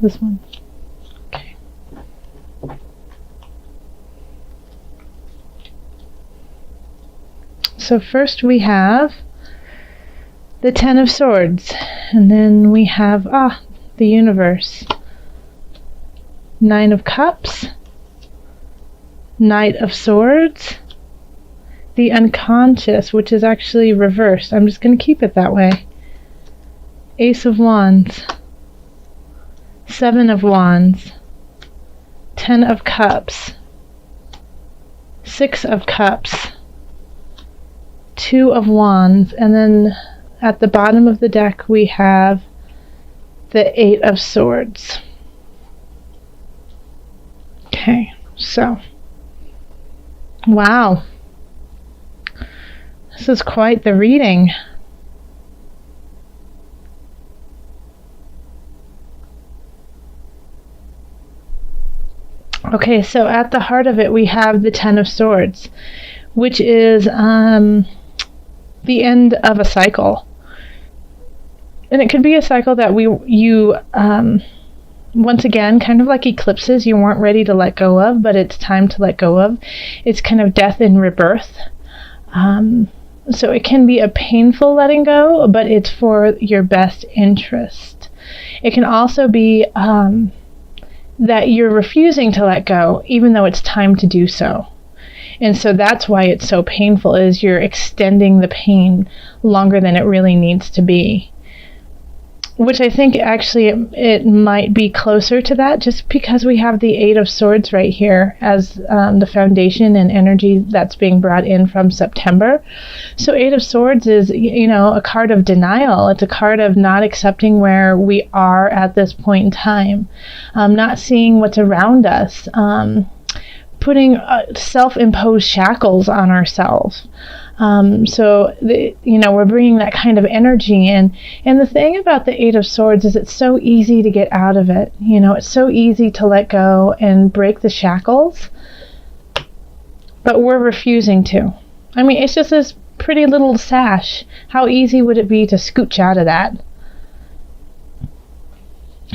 This one. Okay. So first we have the Ten of Swords, and then we have the Universe. Nine of Cups, Knight of Swords, the Unconscious, which is actually reversed. I'm just going to keep it that way. Ace of Wands, Seven of Wands, Ten of Cups, Six of Cups, Two of Wands, and then at the bottom of the deck we have the Eight of Swords. Okay, so, wow, this is quite the reading. Okay, so at the heart of it we have the Ten of Swords, which is the end of a cycle. And it could be a cycle that you once again, kind of like eclipses, you weren't ready to let go of, but it's time to let go of. It's kind of death and rebirth. So it can be a painful letting go, but it's for your best interest. It can also be that you're refusing to let go, even though it's time to do so. And so that's why it's so painful, is you're extending the pain longer than it really needs to be. Which I think actually it might be closer to that, just because we have the Eight of Swords right here as the foundation and energy that's being brought in from September. So Eight of Swords is, a card of denial. It's a card of not accepting where we are at this point in time, not seeing what's around us, putting self-imposed shackles on ourselves. We're bringing that kind of energy in. And the thing about the Eight of Swords is it's so easy to get out of it. It's so easy to let go and break the shackles, but we're refusing to. I mean, it's just this pretty little sash. How easy would it be to scooch out of that?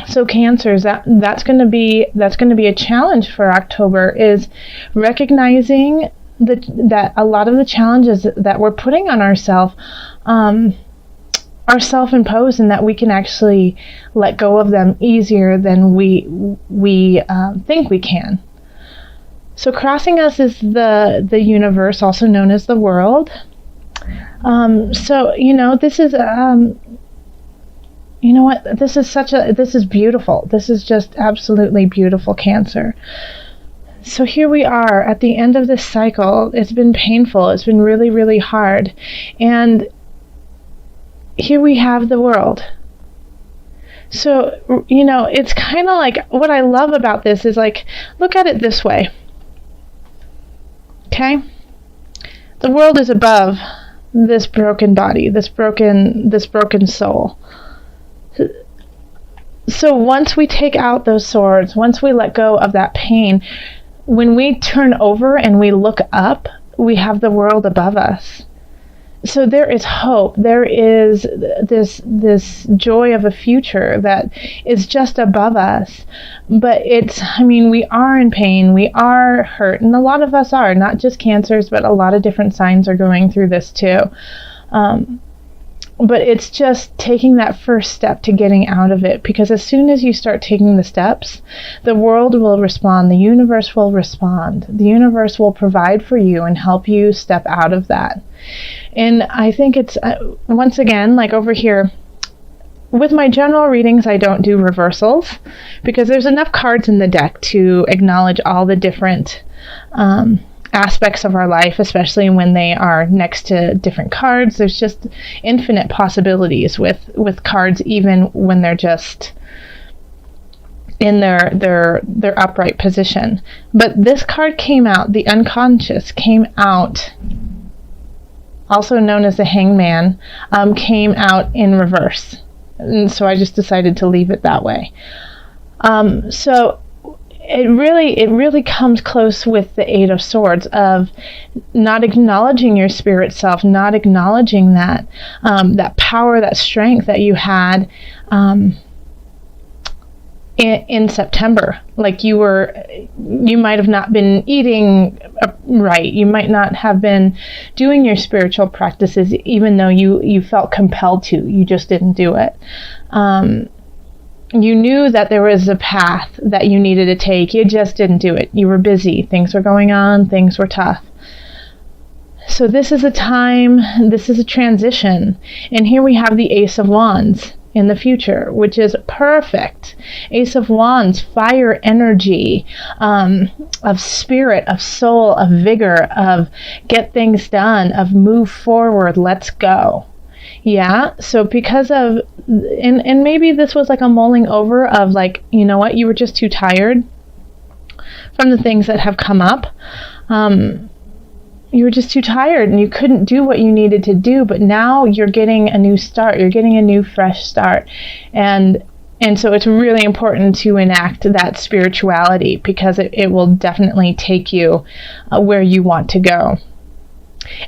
So Cancers, that's going to be a challenge for October, is recognizing that a lot of the challenges that we're putting on ourselves are self-imposed, and that we can actually let go of them easier than we think we can. So crossing us is the Universe, also known as the world. This is this is beautiful. This is just absolutely beautiful, Cancer. So here we are at the end of this cycle. It's been painful. It's been really, really hard. And here we have the world. So, it's kind of like, what I love about this is, like, look at it this way. Okay? The world is above this broken body, this broken soul. So once we take out those swords, once we let go of that pain, when we turn over and we look up, we have the world above us. So there is hope. There is this joy of a future that is just above us. But we are in pain. We are hurt. And a lot of us are, not just Cancers, but a lot of different signs are going through this too. But it's just taking that first step to getting out of it, because as soon as you start taking the steps, the world will respond, the universe will respond, the universe will provide for you and help you step out of that. And I think it's, once again, like over here, with my general readings, I don't do reversals, because there's enough cards in the deck to acknowledge all the different aspects of our life, especially when they are next to different cards. There's just infinite possibilities with cards, even when they're just in their upright position. But this card came out, the Unconscious came out, also known as the Hangman, came out in reverse. And so I just decided to leave it that way. So it really comes close with the Eight of Swords, of not acknowledging your spirit self, not acknowledging that that power, that strength that you had in September. Like you might have not been eating right. You might not have been doing your spiritual practices, even though you felt compelled to. You just didn't do it. You knew that there was a path that you needed to take. You just didn't do it. You were busy. Things were going on. Things were tough. So this is a time, this is a transition. And here we have the Ace of Wands in the future, which is perfect. Ace of Wands, fire energy, of spirit, of soul, of vigor, of get things done, of move forward, let's go. Yeah, so because of, and maybe this was like a mulling over of like, you know what, you were just too tired from the things that have come up. You were just too tired and you couldn't do what you needed to do, but now you're getting a new start. You're getting a new fresh start. And so it's really important to enact that spirituality, because it will definitely take you where you want to go.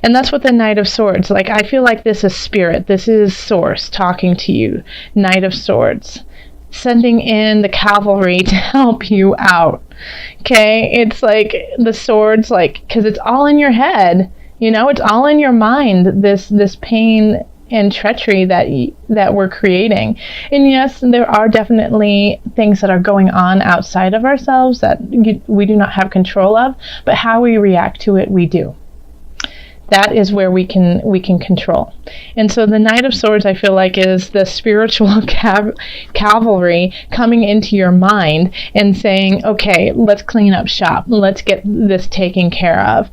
And that's what the Knight of Swords, like, I feel like this is spirit. This is Source talking to you. Knight of Swords. Sending in the cavalry to help you out. Okay? It's like the swords, like, because it's all in your head. You know, it's all in your mind, this pain and treachery that we're creating. And yes, there are definitely things that are going on outside of ourselves that we do not have control of, but how we react to it, we do. That is where we can control. And so the Knight of Swords, I feel like, is the spiritual cavalry coming into your mind and saying, okay, let's clean up shop. Let's get this taken care of.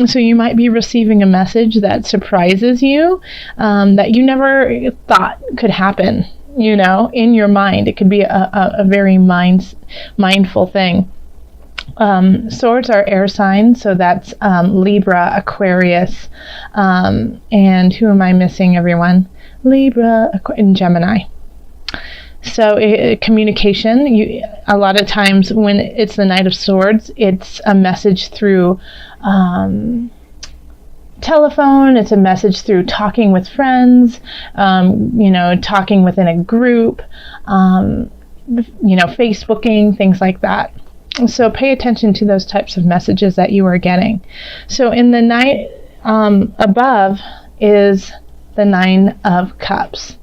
So you might be receiving a message that surprises you, that you never thought could happen, you know, in your mind. It could be a very mindful thing. Swords are air signs, so that's Libra, Aquarius, and who am I missing, everyone? Libra, and Gemini. So communication, a lot of times when it's the Knight of Swords, it's a message through telephone, it's a message through talking with friends, talking within a group, Facebooking, things like that. So pay attention to those types of messages that you are getting. So in the Knight above is the Nine of Cups.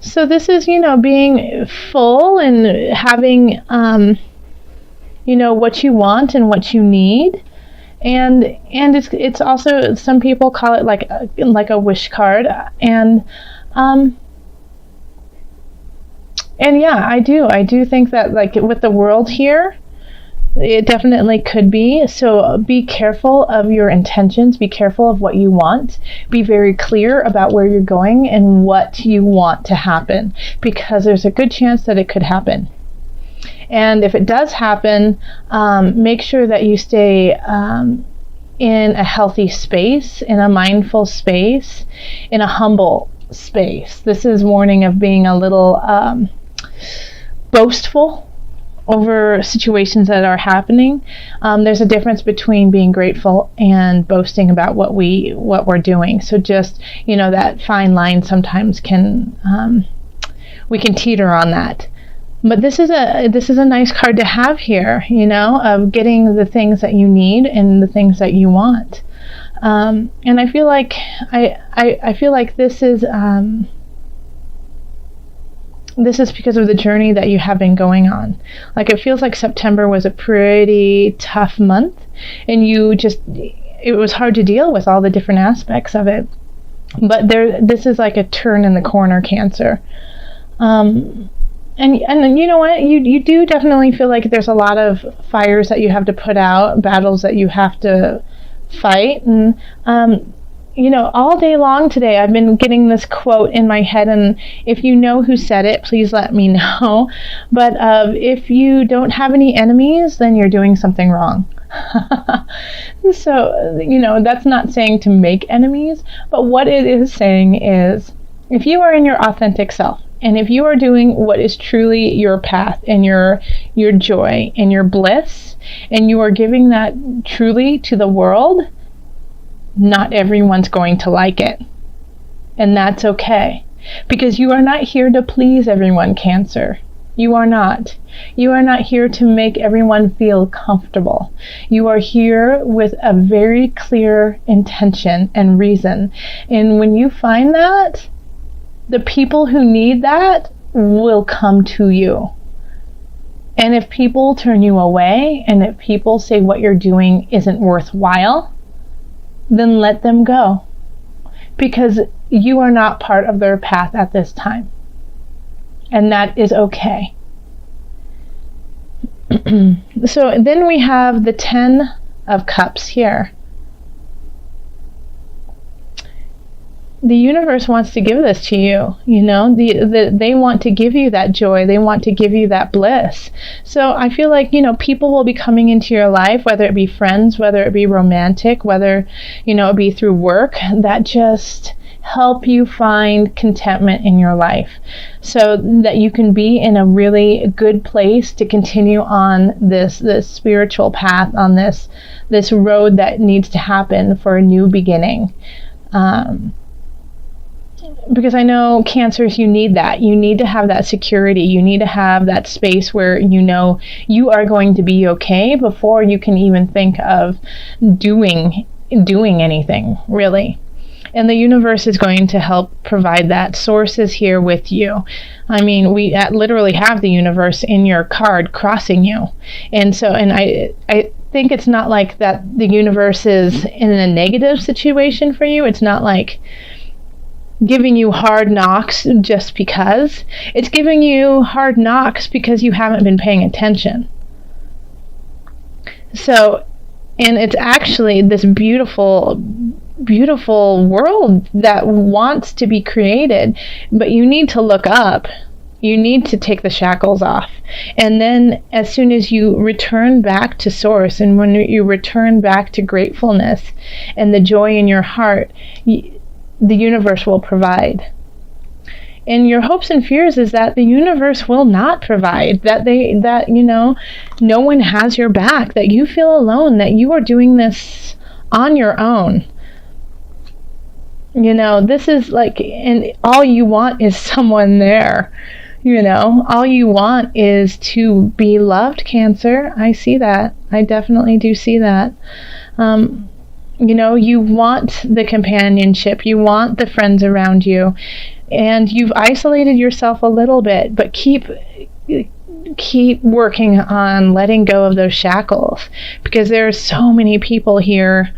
So this is, being full and having, what you want and what you need. And it's also, some people call it like a wish card. And yeah, I do think that, like, with the world here, it definitely could be. So be careful of your intentions. Be careful of what you want. Be very clear about where you're going and what you want to happen, because there's a good chance that it could happen. And if it does happen, make sure that you stay in a healthy space, in a mindful space, in a humble space. This is warning of being a little boastful over situations that are happening. There's a difference between being grateful and boasting about what we're doing. So just, that fine line sometimes we can teeter on that. But this is a nice card to have here, of getting the things that you need and the things that you want. And I feel like I feel like this is because of the journey that you have been going on. Like, it feels like September was a pretty tough month, and it was hard to deal with all the different aspects of it. But this is like a turn in the corner, Cancer. And you know what? You do definitely feel like there's a lot of fires that you have to put out, battles that you have to fight. And all day long today, I've been getting this quote in my head, and if you know who said it, please let me know. But if you don't have any enemies, then you're doing something wrong. So, that's not saying to make enemies, but what it is saying is, if you are in your authentic self, and if you are doing what is truly your path and your joy and your bliss, and you are giving that truly to the world, not everyone's going to like it. And that's okay. Because you are not here to please everyone, Cancer. You are not. You are not here to make everyone feel comfortable. You are here with a very clear intention and reason. And when you find that, the people who need that will come to you. And if people turn you away, and if people say what you're doing isn't worthwhile, then let them go. Because you are not part of their path at this time. And that is okay. So then we have the 10 of Cups here. The universe wants to give this to you, you know, they want to give you that joy. They want to give you that bliss. So I feel like, you know, people will be coming into your life, whether it be friends, whether it be romantic, whether, you know, it be through work, that just help you find contentment in your life so that you can be in a really good place to continue on this spiritual path, on this road that needs to happen for a new beginning. Because I know, Cancers, you need that. You need to have that security. You need to have that space where you know you are going to be okay before you can even think of doing anything, really. And the universe is going to help provide that. Source is here with you. I mean, we literally have the universe in your card crossing you. And so, and I think it's not like that the universe is in a negative situation for you. It's not like giving you hard knocks just because. It's giving you hard knocks because you haven't been paying attention. So, and it's actually this beautiful world that wants to be created, but you need to look up. You need to take the shackles off. And then as soon as you return back to Source, and when you return back to gratefulness and the joy in your heart, the universe will provide. And your hopes and fears is that the universe will not provide, that you know, no one has your back, that you feel alone, that you are doing this on your own. You know, this is like, and all you want is someone there. You know, all you want is to be loved, Cancer. I see that. I definitely do see that. You know, you want the companionship, you want the friends around you, and you've isolated yourself a little bit, but keep working on letting go of those shackles, because there are so many people here,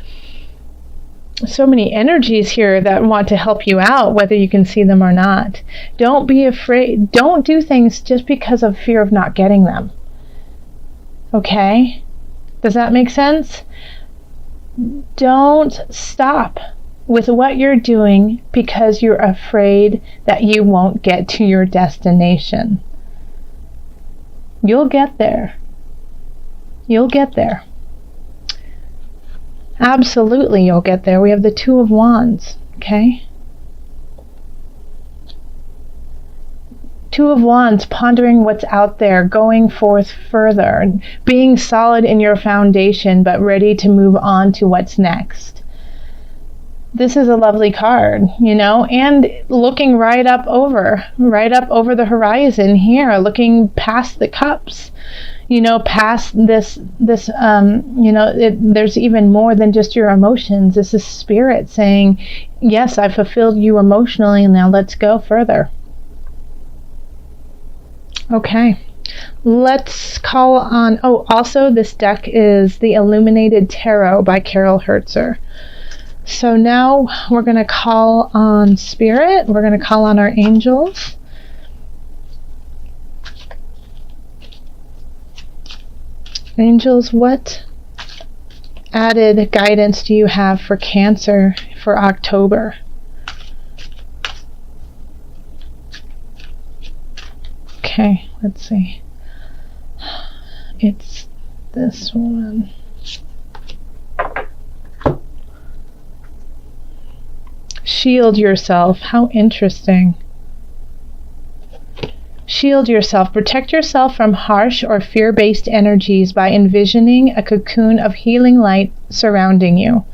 so many energies here that want to help you out, whether you can see them or not. Don't be afraid. Don't do things just because of fear of not getting them. Okay? Does that make sense? Don't stop with what you're doing because you're afraid that you won't get to your destination. You'll get there. You'll get there. Absolutely, you'll get there. We have the Two of Wands, okay? Two of Wands, pondering what's out there, going forth further, being solid in your foundation, but ready to move on to what's next. This is a lovely card, you know, and looking right up over the horizon here, looking past the cups, you know, past this, you know, there's even more than just your emotions. This is spirit saying, yes, I fulfilled you emotionally, and now let's go further. Okay, let's call on, oh, also this deck is the Illuminated Tarot by Carol Hertzer. So now we're going to call on Spirit, we're going to call on our angels. Angels, what added guidance do you have for Cancer for October? Okay, let's see. It's this one. Shield yourself. How interesting. Shield yourself. Protect yourself from harsh or fear-based energies by envisioning a cocoon of healing light surrounding you.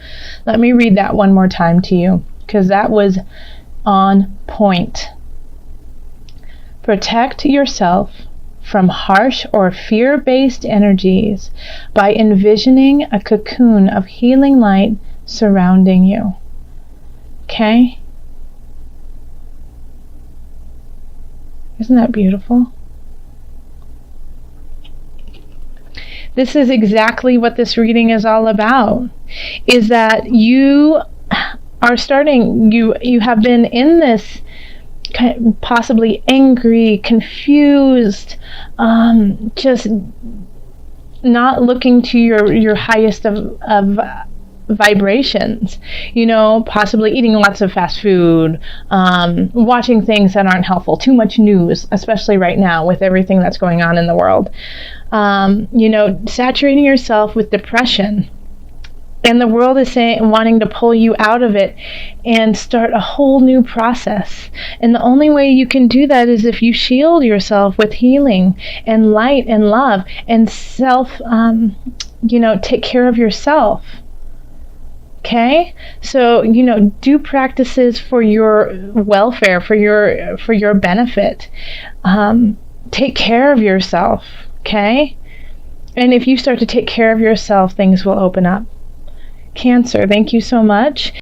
Let me read that one more time to you, because that was on point. Protect yourself from harsh or fear-based energies by envisioning a cocoon of healing light surrounding you. Okay? Isn't that beautiful? This is exactly what this reading is all about, is that you are starting, you have been in this possibly angry, confused, just not looking to your highest of vibrations, possibly eating lots of fast food, watching things that aren't helpful, too much news, especially right now with everything that's going on in the world, saturating yourself with depression. And the world is wanting to pull you out of it and start a whole new process. And the only way you can do that is if you shield yourself with healing and light and love and take care of yourself. Okay? So, do practices for your welfare, for your benefit. Take care of yourself. Okay? And if you start to take care of yourself, things will open up. Cancer, thank you so much.